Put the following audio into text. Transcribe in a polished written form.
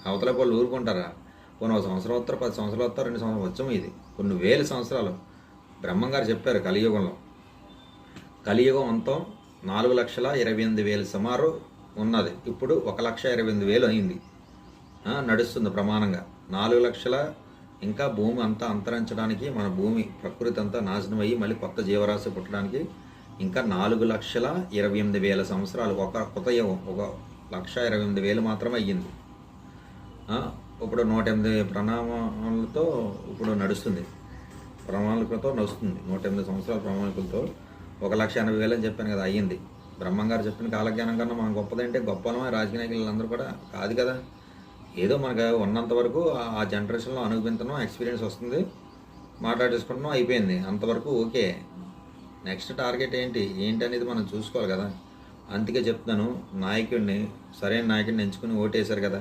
అవతల వాళ్ళు ఊరుకుంటారా? కొన్ని 1 సంవత్సరం వస్తారు, 10 సంవత్సరాలు వస్తారు, 2 సంవత్సరాలు వచ్చం. ఇది కొన్ని వేల సంవత్సరాలు. బ్రహ్మంగారు చెప్పారు కలియుగంలో. కలియుగం అంతం 4,28,000 సుమారు ఉన్నది. ఇప్పుడు 1,28,000 అయింది. నడుస్తుంది ప్రమాణంగా. 4 లక్షల ఇంకా భూమి అంతా అంతరించడానికి, మన భూమి ప్రకృతి అంతా నాశనం అయ్యి మళ్ళీ కొత్త జీవరాశి పుట్టడానికి ఇంకా 4,28,000 సంవత్సరాలు. ఒక కొత్త యుగం 1,28,000 మాత్రమే అయ్యింది. ఇప్పుడు 108 ప్రణామాలతో ఇప్పుడు నడుస్తుంది. ప్రణాళికలతో నడుస్తుంది. 108 సంవత్సరాల ప్రణాళికలతో 1,80,000 అని చెప్పాను కదా, అయ్యింది. బ్రహ్మంగారు చెప్పిన కాలజ్ఞానం కన్నా మనం గొప్పదంటే గొప్పనమే రాజకీయ నాయకులందరూ కూడా కాదు కదా. ఏదో మనకు ఉన్నంత వరకు ఆ జనరేషన్లో అనుభవించడం, ఎక్స్పీరియన్స్ వస్తుంది, మాట్లాడేసుకుంటున్నాం, అయిపోయింది. అంతవరకు ఓకే. నెక్స్ట్ టార్గెట్ ఏంటి అనేది మనం చూసుకోవాలి కదా. అందుకే చెప్తున్నాను, నాయకుడిని, సరైన నాయకుడిని ఎంచుకుని ఓటేశారు కదా,